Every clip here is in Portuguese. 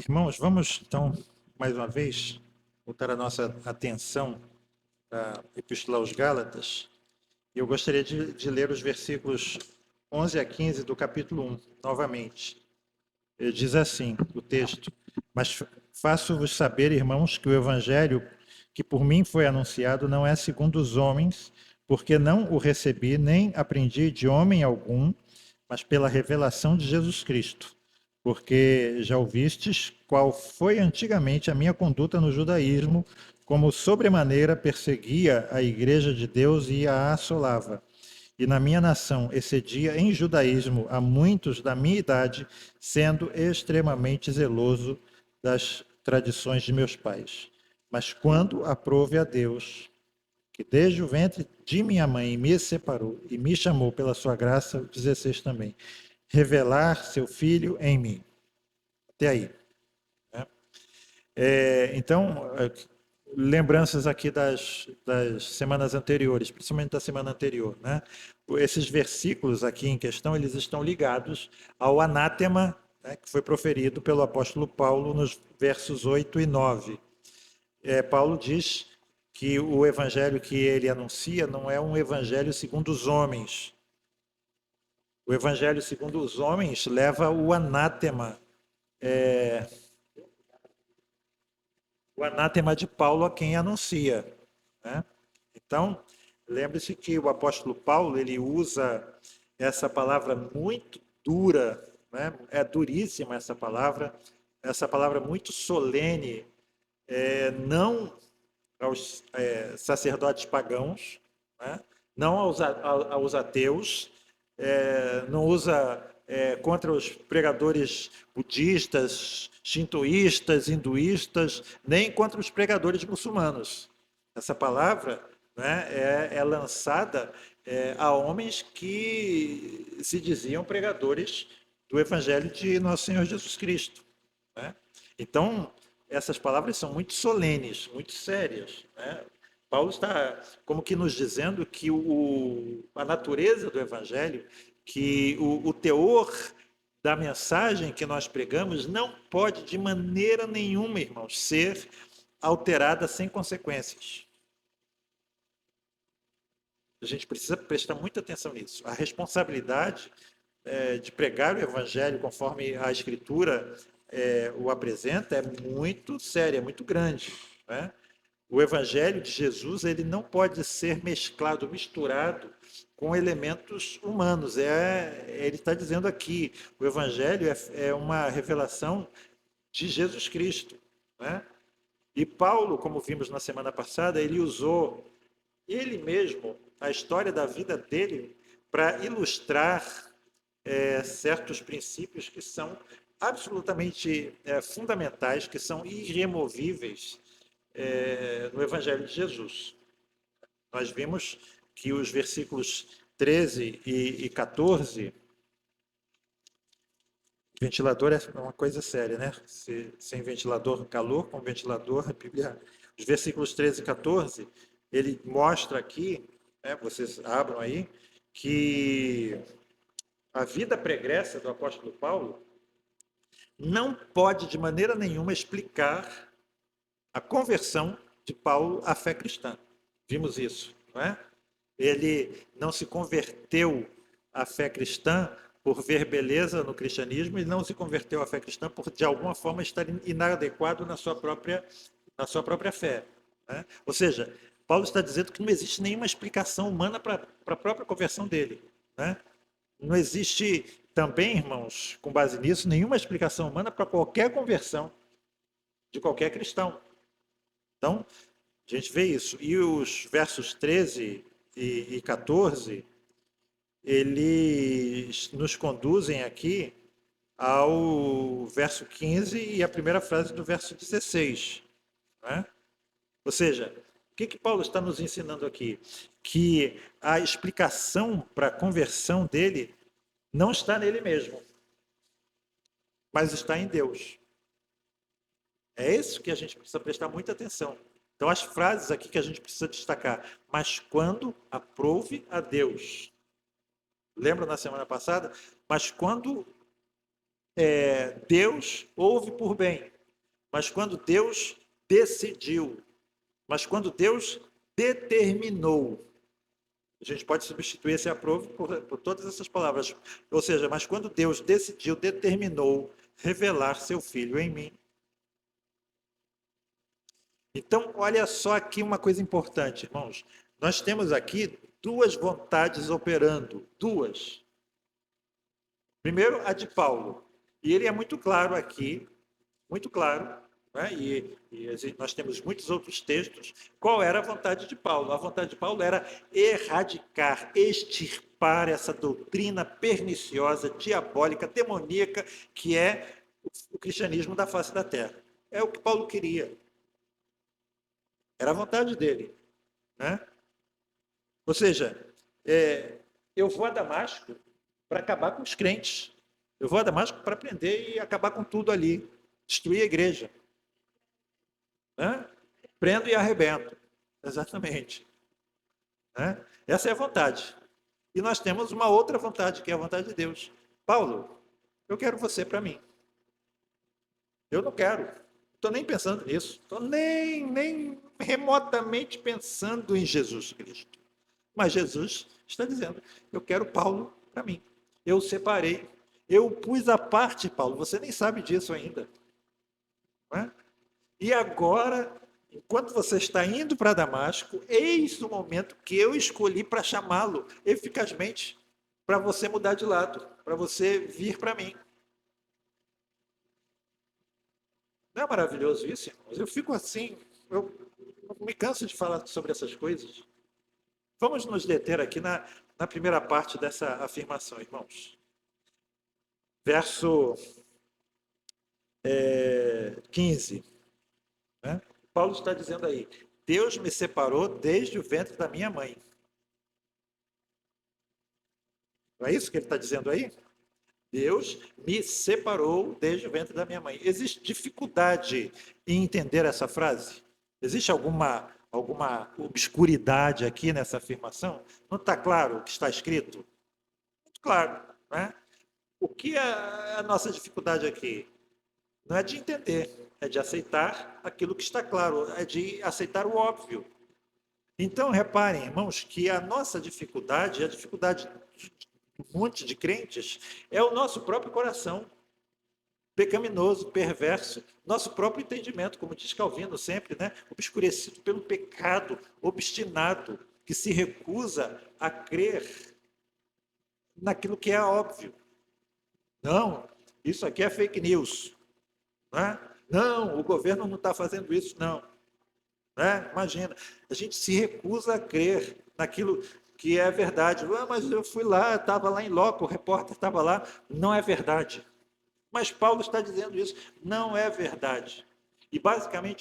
Irmãos, vamos então, mais uma vez, voltar a nossa atenção para a Epístola aos Gálatas. Eu gostaria de ler os versículos 11 a 15 do capítulo 1, novamente. Diz assim o texto: Mas faço-vos saber, irmãos, que o evangelho que por mim foi anunciado não é segundo os homens, porque não o recebi nem aprendi de homem algum, mas pela revelação de Jesus Cristo. Porque já ouvistes qual foi antigamente a minha conduta no judaísmo, como sobremaneira perseguia a igreja de Deus e a assolava. E na minha nação excedia em judaísmo a muitos da minha idade, sendo extremamente zeloso das tradições de meus pais. Mas quando aprove a Deus, que desde o ventre de minha mãe me separou e me chamou pela sua graça, 16 também, revelar seu filho em mim. Até aí. Né? Então, lembranças aqui das semanas anteriores, principalmente da semana anterior. Né? Esses versículos aqui em questão, eles estão ligados ao anátema, né, que foi proferido pelo apóstolo Paulo nos versos 8 e 9. Paulo diz que o evangelho que ele anuncia não é um evangelho segundo os homens. O evangelho segundo os homens leva o anátema de Paulo a quem anuncia. Né? Então, lembre-se que o apóstolo Paulo ele usa essa palavra muito dura, né? É duríssima essa palavra muito solene, não aos sacerdotes pagãos, né? Não aos ateus, não usa contra os pregadores budistas, shintoístas, hinduístas, nem contra os pregadores muçulmanos. Essa palavra, né, é lançada a homens que se diziam pregadores do Evangelho de Nosso Senhor Jesus Cristo. Né? Então, essas palavras são muito solenes, muito sérias. Né? Paulo está como que nos dizendo que a natureza do Evangelho, que o teor da mensagem que nós pregamos não pode de maneira nenhuma, irmãos, ser alterada sem consequências. A gente precisa prestar muita atenção nisso. A responsabilidade de pregar o Evangelho conforme a Escritura o apresenta é muito séria, é muito grande. Né? O Evangelho de Jesus ele não pode ser mesclado, misturado com elementos humanos. Ele está dizendo aqui, o Evangelho é uma revelação de Jesus Cristo. Né? E Paulo, como vimos na semana passada, ele usou ele mesmo, a história da vida dele, para ilustrar certos princípios que são absolutamente fundamentais, que são irremovíveis no Evangelho de Jesus. Nós vimos que os versículos 13 e 14, ventilador é uma coisa séria, né? Sem ventilador, calor, com ventilador, a Bíblia. Os versículos 13 e 14, ele mostra aqui, né, vocês abram aí, que a vida pregressa do apóstolo Paulo não pode de maneira nenhuma explicar a conversão de Paulo à fé cristã. Vimos isso, não é? Ele não se converteu à fé cristã por ver beleza no cristianismo e não se converteu à fé cristã por, de alguma forma, estar inadequado na sua própria fé. Né? Ou seja, Paulo está dizendo que não existe nenhuma explicação humana para a própria conversão dele. Né? Não existe também, irmãos, com base nisso, nenhuma explicação humana para qualquer conversão de qualquer cristão. Então, a gente vê isso. E os versos 13 e 14, eles nos conduzem aqui ao verso 15 e a primeira frase do verso 16. Né? Ou seja, o que Paulo está nos ensinando aqui? Que a explicação para a conversão dele não está nele mesmo, mas está em Deus. É isso que a gente precisa prestar muita atenção. Então, as frases aqui que a gente precisa destacar. Mas quando aprove a Deus. Lembra na semana passada? Mas quando Deus ouve por bem. mas quando Deus decidiu, mas quando Deus determinou. A gente pode substituir esse aprove por todas essas palavras. Ou seja, mas quando Deus decidiu, determinou revelar seu Filho em mim. Então, olha só aqui uma coisa importante, irmãos. Nós temos aqui duas vontades operando, duas. Primeiro, a de Paulo. E ele é muito claro aqui, muito claro, né? E nós temos muitos outros textos. Qual era a vontade de Paulo? A vontade de Paulo era erradicar, extirpar essa doutrina perniciosa, diabólica, demoníaca, que é o cristianismo da face da terra. É o que Paulo queria. Era a vontade dele, né? Ou seja, eu vou a Damasco para acabar com os crentes. Eu vou a Damasco para prender e acabar com tudo ali. Destruir a igreja. Né? Prendo e arrebento. Exatamente. Né? Essa é a vontade. E nós temos uma outra vontade, que é a vontade de Deus. Paulo, eu quero você para mim. Eu não quero. Estou nem pensando nisso. Estou nem remotamente pensando em Jesus Cristo. Mas Jesus está dizendo, eu quero Paulo para mim. Eu o separei. Eu o pus à parte, Paulo. Você nem sabe disso ainda. Não é? E agora, enquanto você está indo para Damasco, eis o momento que eu escolhi para chamá-lo eficazmente, para você mudar de lado, para você vir para mim. Não é maravilhoso isso, irmãos? Eu fico assim, eu me canso de falar sobre essas coisas. Vamos nos deter aqui na primeira parte dessa afirmação, irmãos. Verso 15. Né? Paulo está dizendo aí, Deus me separou desde o ventre da minha mãe. Não é isso que ele está dizendo aí? Deus me separou desde o ventre da minha mãe. Existe dificuldade em entender essa frase? Existe alguma obscuridade aqui nessa afirmação? Não está claro o que está escrito? Muito claro. Né? O que é a nossa dificuldade aqui? Não é de entender, é de aceitar aquilo que está claro, é de aceitar o óbvio. Então, reparem, irmãos, que a nossa dificuldade, a dificuldade de um monte de crentes, é o nosso próprio coração, pecaminoso, perverso, nosso próprio entendimento, como diz Calvino sempre, né? Obscurecido pelo pecado, obstinado, que se recusa a crer naquilo que é óbvio. Não, isso aqui é fake news. Né? Não, o governo não está fazendo isso, não. Né? Imagina, a gente se recusa a crer naquilo que é verdade. Ah, mas eu fui lá, estava lá em loco, o repórter estava lá. Não é verdade. Mas Paulo está dizendo isso. Não é verdade. E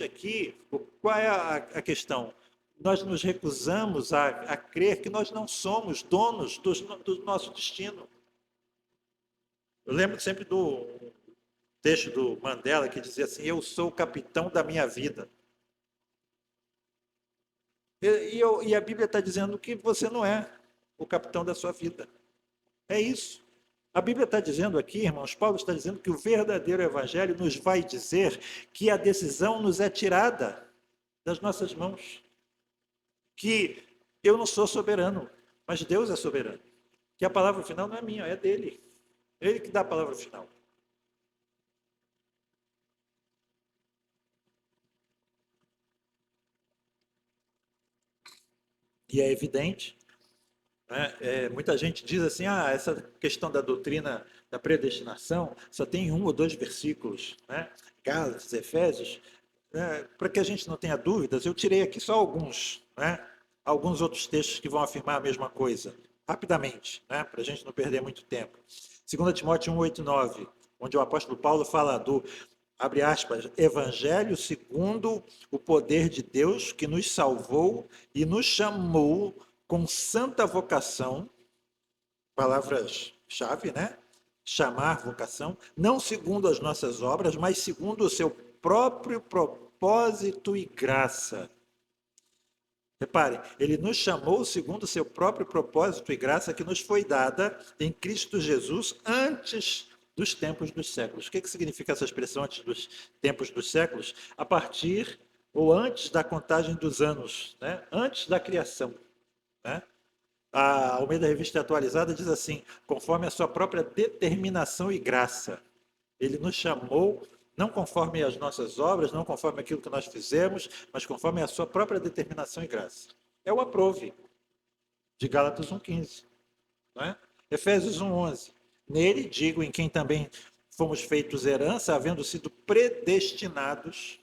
aqui, qual é a questão? Nós nos recusamos a crer que nós não somos donos do nosso destino. Eu lembro sempre do texto do Mandela que dizia assim, eu sou o capitão da minha vida. E a Bíblia está dizendo que você não é o capitão da sua vida. É isso. A Bíblia está dizendo aqui, irmãos, Paulo está dizendo que o verdadeiro evangelho nos vai dizer que a decisão nos é tirada das nossas mãos. Que eu não sou soberano, mas Deus é soberano. Que a palavra final não é minha, é dele. É ele que dá a palavra final. E é evidente, né? Muita gente diz assim, essa questão da doutrina da predestinação só tem um ou dois versículos, né? Gálatas, Efésios, né? Para que a gente não tenha dúvidas, eu tirei aqui só alguns, né? Alguns outros textos que vão afirmar a mesma coisa, rapidamente, né? Para a gente não perder muito tempo. 2 Timóteo 1, 8, 9, onde o apóstolo Paulo fala do, abre aspas, evangelho segundo o poder de Deus que nos salvou e nos chamou com santa vocação, palavras-chave, né? Chamar vocação, não segundo as nossas obras, mas segundo o seu próprio propósito e graça. Repare, ele nos chamou segundo o seu próprio propósito e graça que nos foi dada em Cristo Jesus antes dos tempos dos séculos. O que significa essa expressão antes dos tempos dos séculos? A partir ou antes da contagem dos anos, né? Antes da criação. Né? A Almeida Revista Atualizada diz assim: conforme a sua própria determinação e graça. Ele nos chamou não conforme as nossas obras, não conforme aquilo que nós fizemos, mas conforme a sua própria determinação e graça. É o aprove de Gálatas 1,15. Não é? Efésios 1,11. Nele, digo, em quem também fomos feitos herança, havendo sido predestinados,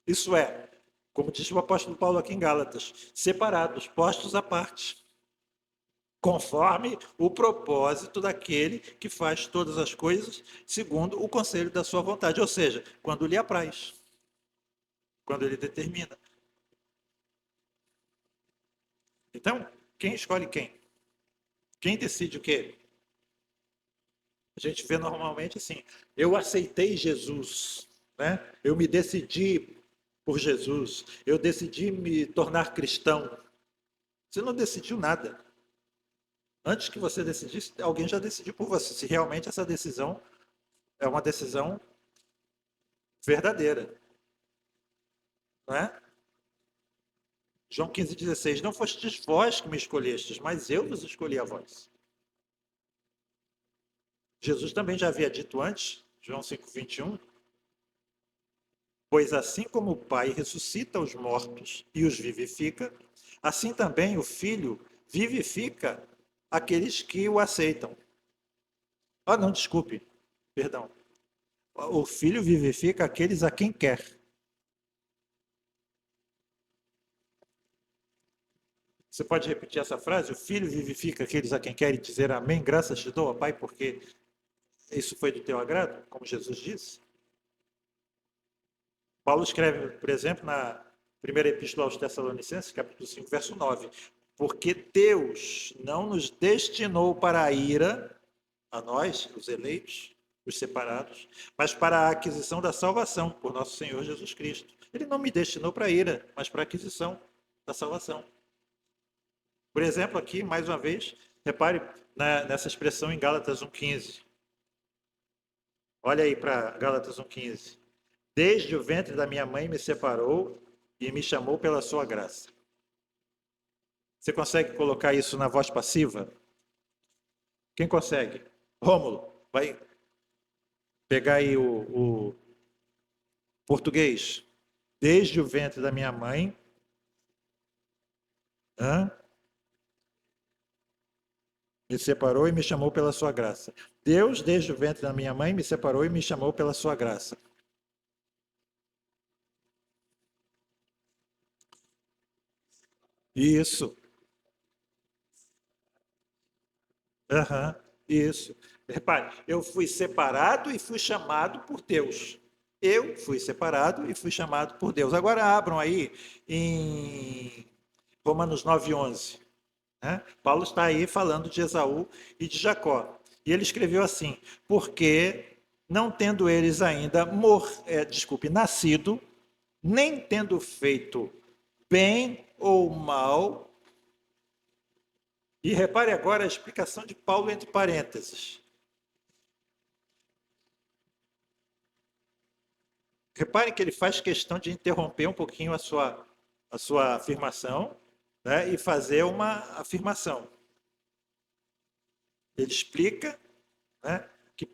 isso é, como diz o apóstolo Paulo aqui em Gálatas, separados, postos à parte, conforme o propósito daquele que faz todas as coisas segundo o conselho da sua vontade, ou seja, quando lhe apraz, quando ele determina. Então, quem escolhe quem? Quem decide o quê? A gente vê normalmente assim, eu aceitei Jesus, né? Eu me decidi por Jesus, eu decidi me tornar cristão. Você não decidiu nada. Antes que você decidisse, alguém já decidiu por você, se realmente essa decisão é uma decisão verdadeira. Não é? João 15,16, não fostes vós que me escolhestes, mas eu vos escolhi a vós. Jesus também já havia dito antes, João 5,21, pois assim como o Pai ressuscita os mortos e os vivifica, assim também o Filho vivifica aqueles que o aceitam. Ah, não, desculpe, perdão. O Filho vivifica aqueles a quem quer. Você pode repetir essa frase? O Filho vivifica aqueles a quem quer e dizer amém, graças te dou, ó Pai, porque isso foi do teu agrado, como Jesus disse? Paulo escreve, por exemplo, na primeira epístola aos Tessalonicenses, capítulo 5, verso 9: porque Deus não nos destinou para a ira, a nós, os eleitos, os separados, mas para a aquisição da salvação por nosso Senhor Jesus Cristo. Ele não me destinou para a ira, mas para a aquisição da salvação. Por exemplo, aqui, mais uma vez, repare nessa expressão em Gálatas 1,15. Olha aí para Gálatas 1,15. Desde o ventre da minha mãe me separou e me chamou pela sua graça. Você consegue colocar isso na voz passiva? Quem consegue? Rômulo, vai pegar aí o português. Desde o ventre da minha mãe, hã? Me separou e me chamou pela sua graça. Deus, desde o ventre da minha mãe, me separou e me chamou pela sua graça. Isso. Uhum, isso. Repare, eu fui separado e fui chamado por Deus. Eu fui separado e fui chamado por Deus. Agora abram aí em Romanos 9:11. Né? Paulo está aí falando de Esaú e de Jacó. E ele escreveu assim: porque não tendo eles ainda nascido, nem tendo feito bem ou mal. E repare agora a explicação de Paulo entre parênteses. Repare que ele faz questão de interromper um pouquinho a sua afirmação, né, e fazer uma afirmação. Ele explica, né, que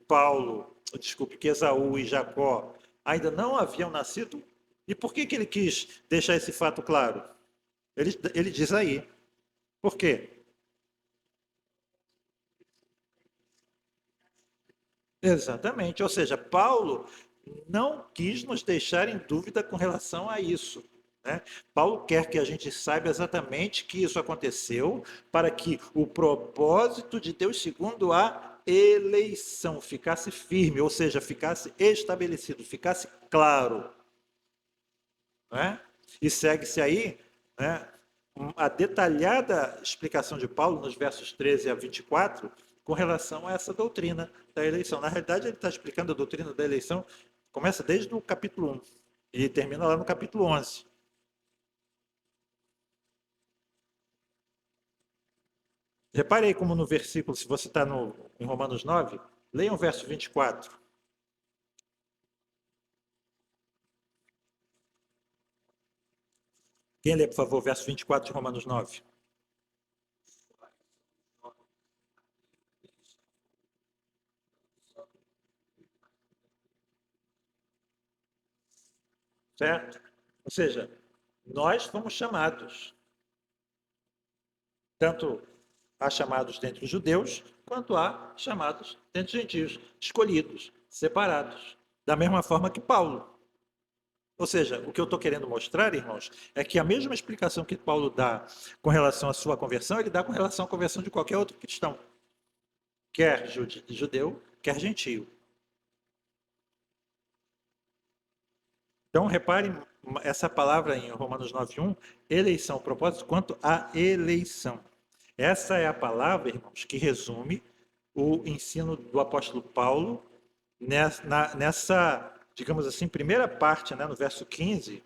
Esaú e Jacó ainda não haviam nascido. E por que ele quis deixar esse fato claro? Ele diz aí. Por quê? Exatamente. Ou seja, Paulo não quis nos deixar em dúvida com relação a isso. Né? Paulo quer que a gente saiba exatamente que isso aconteceu para que o propósito de Deus, segundo a eleição, ficasse firme, ou seja, ficasse estabelecido, ficasse claro. Né? E segue-se aí, né, a detalhada explicação de Paulo nos versos 13 a 24 com relação a essa doutrina da eleição. Na realidade, ele está explicando a doutrina da eleição, começa desde o capítulo 1 e termina lá no capítulo 11. Repare aí como no versículo, se você está em Romanos 9, Leiam o verso 24. Quem lê, por favor, o verso 24 de Romanos 9? Certo? Ou seja, nós fomos chamados. Tanto há chamados dentre os judeus, quanto há chamados dentre os gentios, escolhidos, separados. Da mesma forma que Paulo. Ou seja, o que eu estou querendo mostrar, irmãos, é que a mesma explicação que Paulo dá com relação à sua conversão, ele dá com relação à conversão de qualquer outro cristão, quer judeu, quer gentio. Então, reparem essa palavra em Romanos 9:1, eleição, propósito, quanto à eleição. Essa é a palavra, irmãos, que resume o ensino do apóstolo Paulo nessa, digamos assim, primeira parte, né, no verso 15.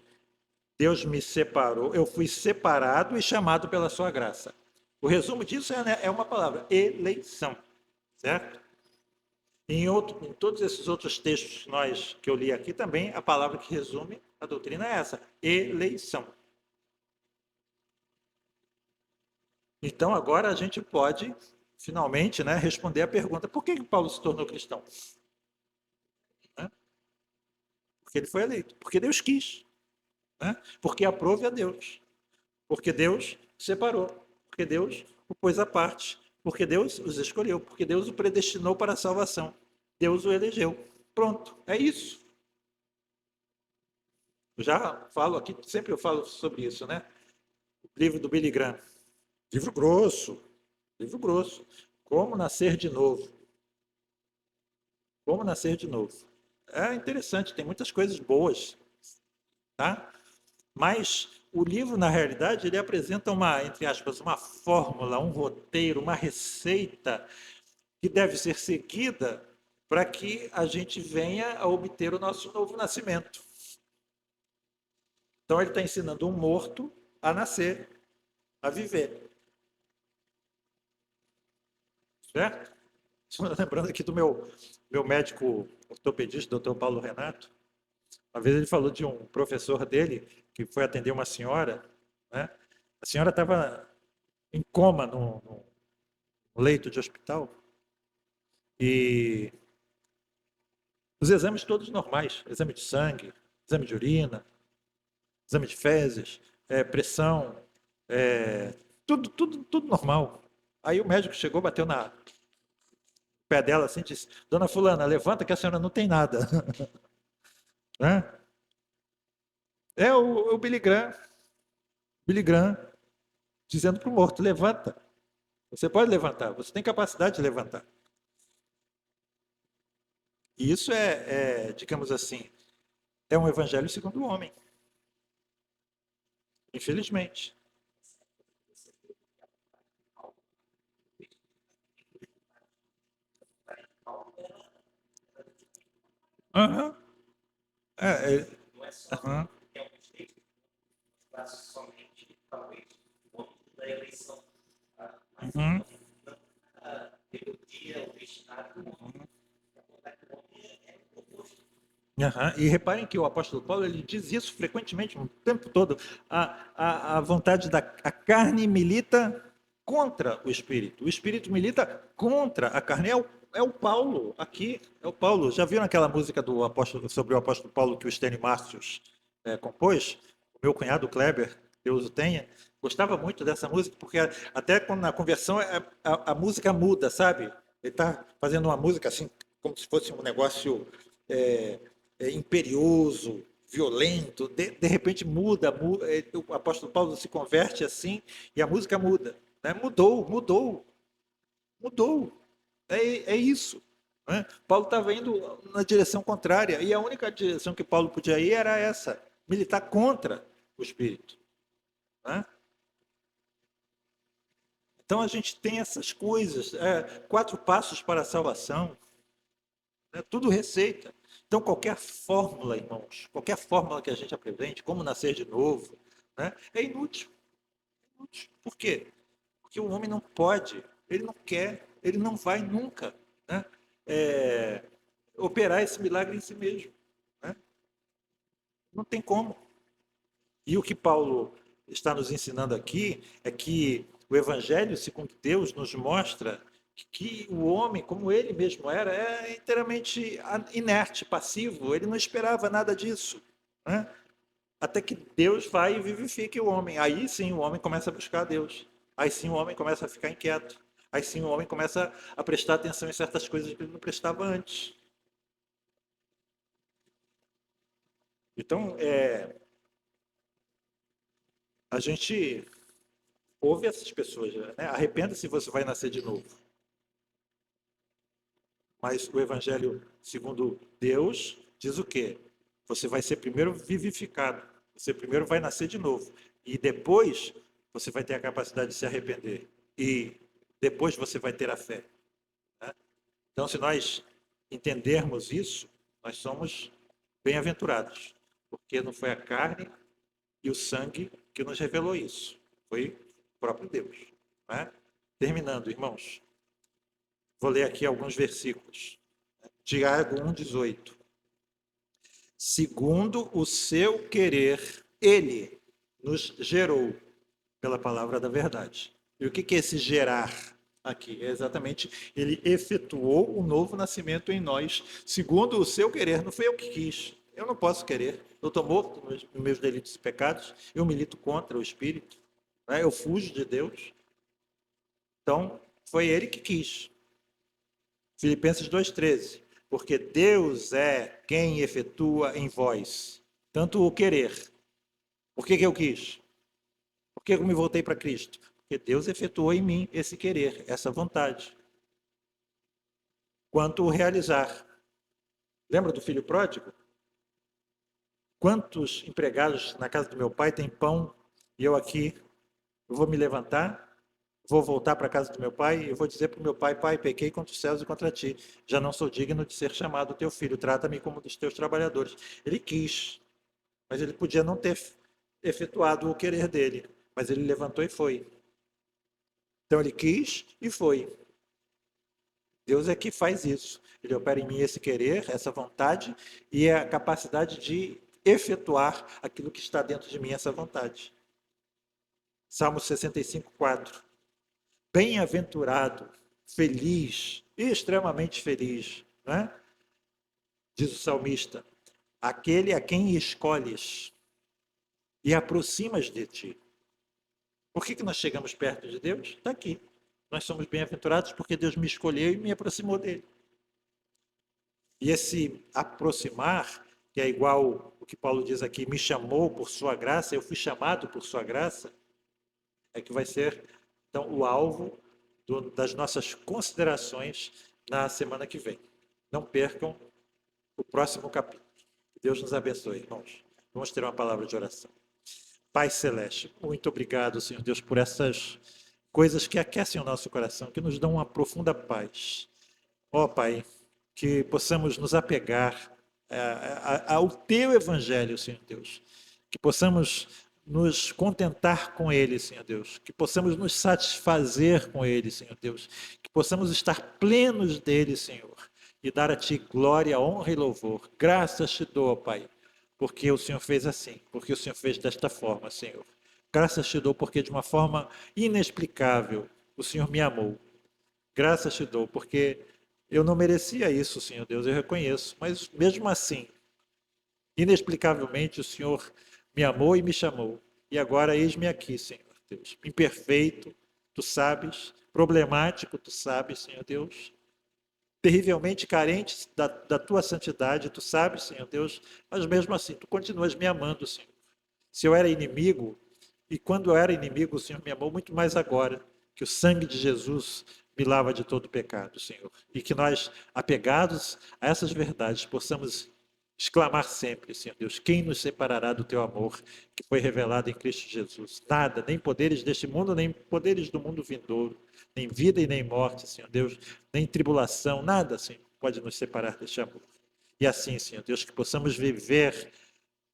Deus me separou, eu fui separado e chamado pela sua graça. O resumo disso é uma palavra, eleição, certo? Em todos esses outros textos que eu li aqui também, a palavra que resume a doutrina é essa, eleição. Então agora a gente pode, finalmente, né, responder a pergunta, por que Paulo se tornou cristão? Né? Porque ele foi eleito, porque Deus quis, né? Porque aprove a Deus, porque Deus separou, porque Deus o pôs à parte, porque Deus os escolheu, porque Deus o predestinou para a salvação, Deus o elegeu. Pronto, é isso. Eu já falo aqui, sempre eu falo sobre isso, né? O livro do Billy Graham, livro grosso, livro grosso. Como nascer de novo. Como nascer de novo. É interessante, tem muitas coisas boas, tá? Mas o livro, na realidade, ele apresenta uma, entre aspas, uma fórmula, um roteiro, uma receita que deve ser seguida para que a gente venha a obter o nosso novo nascimento. Então ele está ensinando um morto a nascer, a viver. Certo? Lembrando aqui do meu médico ortopedista, doutor Paulo Renato, uma vez ele falou de um professor dele que foi atender uma senhora, né? A senhora estava em coma no leito de hospital e os exames todos normais, exame de sangue, exame de urina, exame de fezes, pressão, tudo normal. Aí o médico chegou, bateu na pé dela assim, disse: Dona Fulana, levanta que a senhora não tem nada. Né? É o Billy Graham dizendo para o morto: levanta. Você pode levantar, você tem capacidade de levantar. E isso digamos assim, é um evangelho segundo o homem, infelizmente. Aham. É, é, aham. Uhum. Aham. E reparem que o apóstolo Paulo ele diz isso frequentemente, o tempo todo. A vontade a carne milita contra o espírito milita contra a carne. É o Paulo aqui, é o Paulo. Já viram aquela música do apóstolo sobre o apóstolo Paulo que o Stênio Márcios compôs? O meu cunhado Kleber, Deus o tenha, gostava muito dessa música, porque até quando na conversão a música muda, sabe? Ele está fazendo uma música assim, como se fosse um negócio é, imperioso, violento, de repente muda, o apóstolo Paulo se converte assim e a música muda. Né? Mudou. É isso. Né? Paulo estava indo na direção contrária e a única direção que Paulo podia ir era essa, militar contra o Espírito. Né? Então a gente tem essas coisas, 4 passos para a salvação, tudo receita. Então, qualquer fórmula, irmãos, qualquer fórmula que a gente apresente, como nascer de novo, né, é inútil. Inútil. Por quê? Porque o homem não pode, ele não quer, ele não vai nunca. Né? operar esse milagre em si mesmo, né? Não tem como. E o que Paulo está nos ensinando aqui é que o Evangelho, segundo Deus, nos mostra que o homem, como ele mesmo era, é inteiramente inerte, passivo. Ele não esperava nada disso, né? Até que Deus vai e vivifique o homem. Aí sim o homem começa a buscar a Deus. Aí sim o homem começa a ficar inquieto. Aí sim o homem começa a prestar atenção em certas coisas que ele não prestava antes. Então, a gente ouve essas pessoas, né? Arrependa-se, você vai nascer de novo. Mas o Evangelho, segundo Deus, diz o quê? Você vai ser primeiro vivificado. Você primeiro vai nascer de novo. E depois você vai ter a capacidade de se arrepender. E depois você vai ter a fé. Né? Então, se nós entendermos isso, nós somos bem-aventurados. Porque não foi a carne e o sangue que nos revelou isso. Foi o próprio Deus. Né? Terminando, irmãos. Vou ler aqui alguns versículos. Tiago 1,18. Segundo o seu querer, ele nos gerou pela palavra da verdade. E o que é esse gerar aqui? É exatamente, ele efetuou o novo nascimento em nós, segundo o seu querer. Não foi eu que quis. Eu não posso querer. Eu estou morto nos meus delitos e pecados. Eu milito contra o Espírito. Né? Eu fujo de Deus. Então, foi ele que quis. Filipenses 2,13. Porque Deus é quem efetua em vós, tanto o querer. Por que eu quis? Por que eu me voltei para Cristo? Porque Deus efetuou em mim esse querer, essa vontade. Quanto o realizar. Lembra do filho pródigo? Quantos empregados na casa do meu pai têm pão e eu aqui, eu vou me levantar, vou voltar para a casa do meu pai e eu vou dizer para o meu pai, pai, pequei contra os céus e contra ti. Já não sou digno de ser chamado teu filho, trata-me como dos teus trabalhadores. Ele quis, mas ele podia não ter efetuado o querer dele, mas ele levantou e foi. Então ele quis e foi. Deus é que faz isso. Ele opera em mim esse querer, essa vontade e a capacidade de efetuar aquilo que está dentro de mim, essa vontade. Salmo 65, 4. Bem-aventurado, feliz, extremamente feliz, né? Diz o salmista, aquele a quem escolhes e aproximas de ti. Por que nós chegamos perto de Deus? Está aqui. Nós somos bem-aventurados porque Deus me escolheu e me aproximou dele. E esse aproximar, que é igual o que Paulo diz aqui, me chamou por sua graça, eu fui chamado por sua graça, é que vai ser, então, o alvo das nossas considerações na semana que vem. Não percam o próximo capítulo. Que Deus nos abençoe, irmãos. Vamos ter uma palavra de oração. Pai Celeste, muito obrigado, Senhor Deus, por essas coisas que aquecem o nosso coração, que nos dão uma profunda paz. Ó Pai, que possamos nos apegar ao Teu Evangelho, Senhor Deus. Que possamos nos contentar com Ele, Senhor Deus. Que possamos nos satisfazer com Ele, Senhor Deus. Que possamos estar plenos dele, Senhor. E dar a Ti glória, honra e louvor. Graças te dou, ó Pai, porque o Senhor fez assim, porque o Senhor fez desta forma, Senhor. Graças te dou porque de uma forma inexplicável o Senhor me amou. Graças te dou porque eu não merecia isso, Senhor Deus, eu reconheço, mas mesmo assim, inexplicavelmente o Senhor me amou e me chamou. E agora eis-me aqui, Senhor Deus, imperfeito, tu sabes, problemático, tu sabes, Senhor Deus, terrivelmente carente da tua santidade, tu sabes, Senhor Deus, mas mesmo assim, tu continuas me amando, Senhor. Se eu era inimigo, e quando eu era inimigo, o Senhor me amou muito mais agora, que o sangue de Jesus me lava de todo pecado, Senhor. E que nós, apegados a essas verdades, possamos exclamar sempre, Senhor Deus, quem nos separará do teu amor que foi revelado em Cristo Jesus? Nada, nem poderes deste mundo, nem poderes do mundo vindouro, nem vida e nem morte, Senhor Deus, nem tribulação, nada, Senhor, pode nos separar deste amor. E assim, Senhor Deus, que possamos viver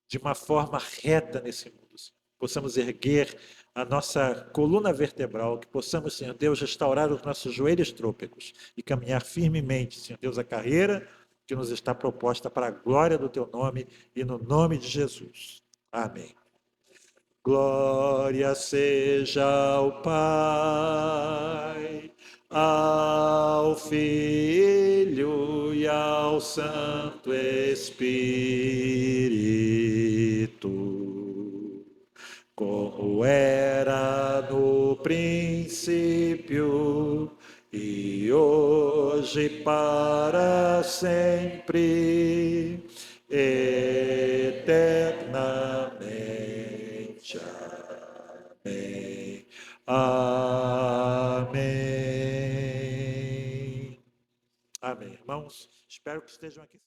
de uma forma reta nesse mundo, Senhor. possamos erguer a nossa coluna vertebral, que possamos, Senhor Deus, restaurar os nossos joelhos trôpegos e caminhar firmemente, Senhor Deus, a carreira que nos está proposta para a glória do Teu nome e no nome de Jesus. Amém. Glória seja ao Pai, ao Filho e ao Santo Espírito, como era no princípio e hoje para sempre, eternamente. Amém. Amém. Amém. Irmãos, espero que estejam aqui.